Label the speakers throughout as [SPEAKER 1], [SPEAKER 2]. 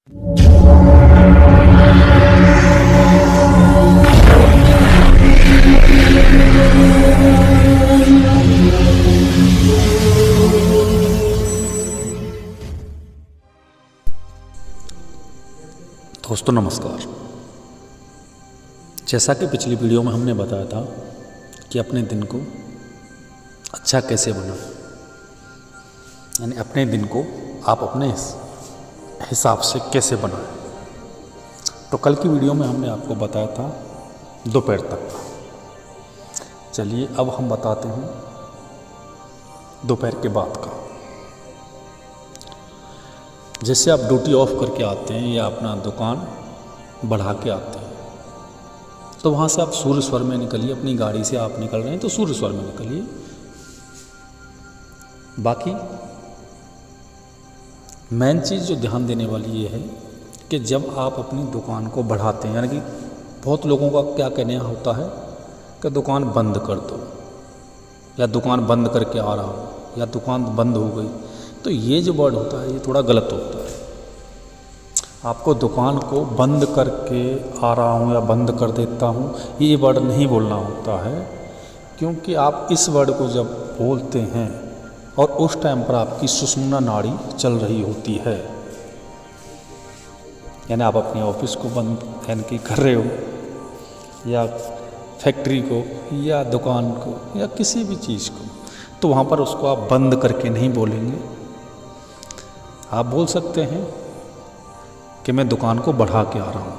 [SPEAKER 1] दोस्तों नमस्कार। जैसा कि पिछली वीडियो में हमने बताया था कि अपने दिन को अच्छा कैसे बनाएं, यानी अपने दिन को आप अपने हिसाब से कैसे बनाएं। तो कल की वीडियो में हमने आपको बताया था दोपहर तक का। चलिए अब हम बताते हैं दोपहर के बाद का। जैसे आप ड्यूटी ऑफ करके आते हैं या अपना दुकान बढ़ा के आते हैं, तो वहाँ से आप सूर्य स्वर में निकलिए। अपनी गाड़ी से आप निकल रहे हैं तो सूर्य स्वर में निकलिए। बाकी मेन चीज़ जो ध्यान देने वाली ये है कि जब आप अपनी दुकान को बढ़ाते हैं, यानी कि बहुत लोगों का क्या कहना होता है कि दुकान बंद कर दो, या दुकान बंद करके आ रहा हूँ, या दुकान बंद हो गई, तो ये जो वर्ड होता है ये थोड़ा गलत होता है। आपको दुकान को बंद करके आ रहा हूँ या बंद कर देता हूँ ये वर्ड नहीं बोलना होता है, क्योंकि आप इस वर्ड को जब बोलते हैं और उस टाइम पर आपकी सुषुम्ना नाड़ी चल रही होती है, यानी आप अपने ऑफिस को बंद यानी कि कर रहे हो, या फैक्ट्री को, या दुकान को, या किसी भी चीज़ को, तो वहाँ पर उसको आप बंद करके नहीं बोलेंगे। आप बोल सकते हैं कि मैं दुकान को बढ़ा के आ रहा हूँ।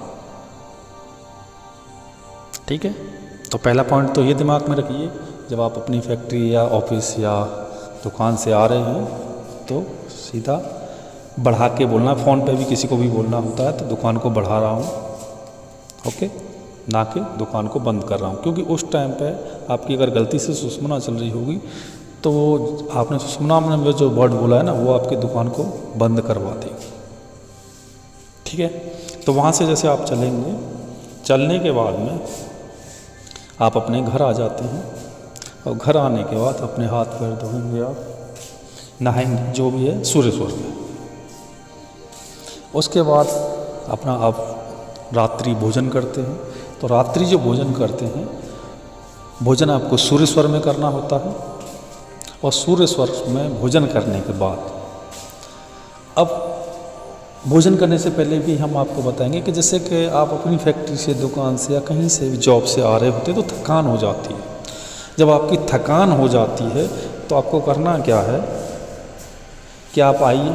[SPEAKER 1] ठीक है, तो पहला पॉइंट तो ये दिमाग में रखिए, जब आप अपनी फैक्ट्री या ऑफिस या दुकान से आ रहे हैं तो सीधा बढ़ा के बोलना। फ़ोन पे भी किसी को भी बोलना होता है तो दुकान को बढ़ा रहा हूँ, ओके, ना कि दुकान को बंद कर रहा हूँ। क्योंकि उस टाइम पे आपकी अगर गलती से सुषुम्ना चल रही होगी तो वो आपने सुषुम्ना में जो वर्ड बोला है ना, वो आपकी दुकान को बंद करवा देगी। ठीक है, तो वहाँ से जैसे आप चलेंगे, चलने के बाद में आप अपने घर आ जाते हैं, और घर आने के बाद अपने हाथ पैर धोएंगे, आप नहाएंगे, जो भी है सूर्य स्वर में। उसके बाद अपना आप रात्रि भोजन करते हैं। तो रात्रि जो भोजन करते हैं, भोजन आपको सूर्य स्वर में करना होता है। और सूर्य स्वर में भोजन करने के बाद, अब भोजन करने से पहले भी हम आपको बताएंगे कि जैसे कि आप अपनी फैक्ट्री से, दुकान से, या कहीं से भी जॉब से आ रहे होते हैं तो थकान हो जाती है। जब आपकी थकान हो जाती है तो आपको करना क्या है कि आप आइए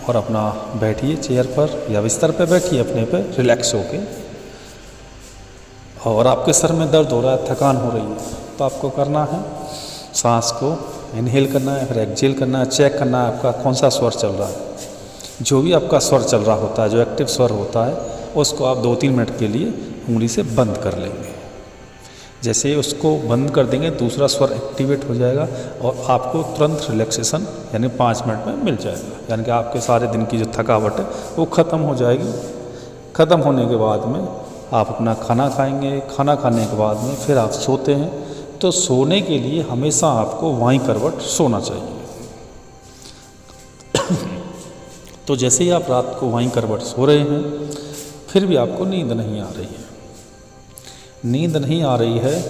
[SPEAKER 1] और अपना बैठिए चेयर पर या बिस्तर पर बैठिए, अपने पे रिलैक्स होके। और आपके सर में दर्द हो रहा है, थकान हो रही है, तो आपको करना है सांस को इनहेल करना है, फिर एक्सहेल करना है। चेक करना है आपका कौन सा स्वर चल रहा है। जो भी आपका स्वर चल रहा होता है, जो एक्टिव स्वर होता है, उसको आप 2-3 मिनट के लिए उंगली से बंद कर लेंगे। जैसे उसको बंद कर देंगे दूसरा स्वर एक्टिवेट हो जाएगा और आपको तुरंत रिलैक्सेशन यानी 5 मिनट में मिल जाएगा। यानी कि आपके सारे दिन की जो थकावट है वो ख़त्म हो जाएगी। ख़त्म होने के बाद में आप अपना खाना खाएंगे। खाना खाने के बाद में फिर आप सोते हैं। तो सोने के लिए हमेशा आपको वाई करवट सोना चाहिए। तो जैसे ही आप रात को वाई करवट सो रहे हैं, फिर भी आपको नींद नहीं आ रही है, नींद नहीं आ रही है,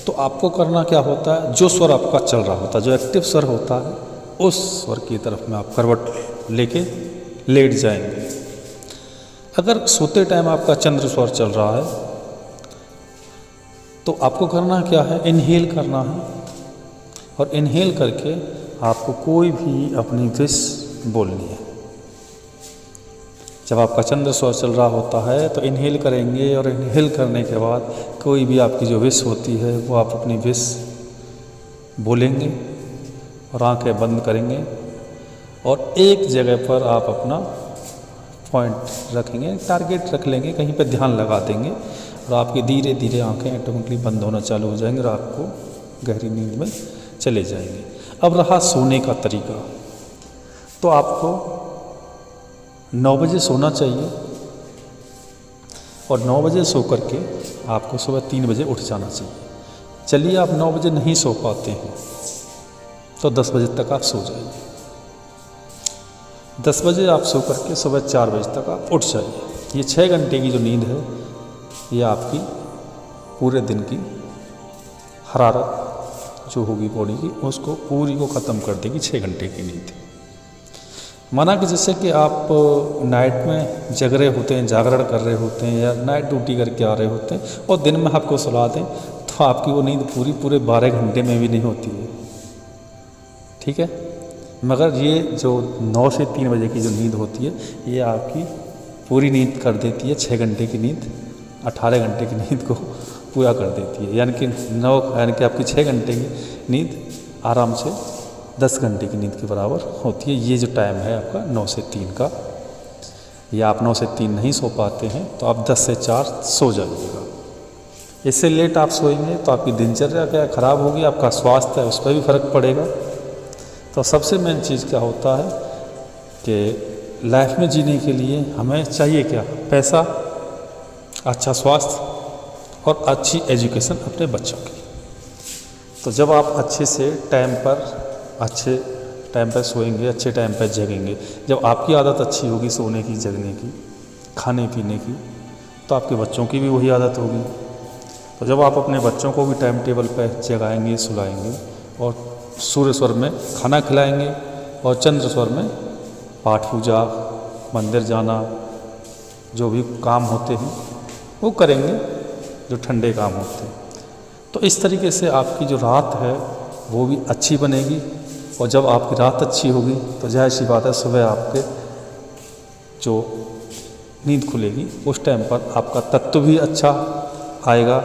[SPEAKER 1] तो आपको करना क्या होता है, जो स्वर आपका चल रहा होता है, जो एक्टिव स्वर होता है, उस स्वर की तरफ में आप करवट लेके लेट जाएंगे। अगर सोते टाइम आपका चंद्र स्वर चल रहा है तो आपको करना क्या है, इनहेल करना है। और इनहेल करके आपको कोई भी अपनी विश बोलनी है। जब आपका चंद्र स्वर चल रहा होता है तो इनहेल करेंगे, और इनहेल करने के बाद कोई भी आपकी जो विश होती है वो आप अपनी विश बोलेंगे और आंखें बंद करेंगे। और एक जगह पर आप अपना पॉइंट रखेंगे, टारगेट रख लेंगे, कहीं पर ध्यान लगा देंगे, और आपकी धीरे धीरे आंखें ऑटोमेटिकली बंद होना चालू हो जाएंगे और आपको गहरी नींद में चले जाएंगे। अब रहा सोने का तरीका, तो आपको 9 बजे सोना चाहिए, और 9 बजे सो करके आपको सुबह 3 बजे उठ जाना चाहिए। चलिए आप 9 बजे नहीं सो पाते हैं तो 10 बजे तक आप सो जाइए। 10 बजे आप सो करके सुबह 4 बजे तक आप उठ जाइए। ये 6 घंटे की जो नींद है ये आपकी पूरे दिन की हरारत जो होगी बॉडी की उसको पूरी को ख़त्म कर देगी 6 घंटे की नींद। माना कि जैसे कि आप नाइट में जग रहे होते हैं, जागरण कर रहे होते हैं या नाइट ड्यूटी करके आ रहे होते हैं और दिन में आपको सुला दें तो आपकी वो नींद पूरे 12 घंटे में भी नहीं होती है, ठीक है। मगर ये जो 9 से 3 बजे की जो नींद होती है ये आपकी पूरी नींद कर देती है। 6 घंटे की नींद 18 घंटे की नींद को पूरा कर देती है, यानी कि आपकी 6 घंटे की नींद आराम से 10 घंटे की नींद के बराबर होती है। ये जो टाइम है आपका 9 से 3 का, या आप 9 से 3 नहीं सो पाते हैं तो आप 10 से 4 सो जाइएगा। इससे लेट आप सोएंगे तो आपकी दिनचर्या क्या खराब होगी, आपका स्वास्थ्य है उस पर भी फर्क पड़ेगा। तो सबसे मेन चीज़ क्या होता है कि लाइफ में जीने के लिए हमें चाहिए क्या, पैसा, अच्छा स्वास्थ्य और अच्छी एजुकेशन अपने बच्चों की। तो जब आप अच्छे टाइम पर सोएंगे, अच्छे टाइम पर जगेंगे, जब आपकी आदत अच्छी होगी सोने की, जगने की, खाने पीने की, तो आपके बच्चों की भी वही आदत होगी। तो जब आप अपने बच्चों को भी टाइम टेबल पर जगाएंगे, सुलाएंगे और सूर्य स्वर में खाना खिलाएंगे और चंद्र स्वर में पाठ पूजा, मंदिर जाना, जो भी काम होते हैं वो करेंगे, जो ठंडे काम होते हैं। तो इस तरीके से आपकी जो रात है वो भी अच्छी बनेगी और जब आपकी रात अच्छी होगी तो जाहिर सी बात है सुबह आपके जो नींद खुलेगी उस टाइम पर आपका तत्व भी अच्छा आएगा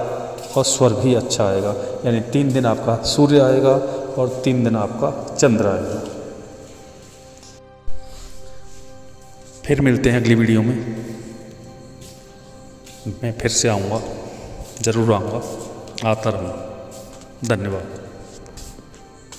[SPEAKER 1] और स्वर भी अच्छा आएगा। यानी 3 दिन आपका सूर्य आएगा और 3 दिन आपका चंद्र आएगा। फिर मिलते हैं अगली वीडियो में। मैं फिर से आऊँगा, ज़रूर आऊँगा, आता रहूँगा। धन्यवाद।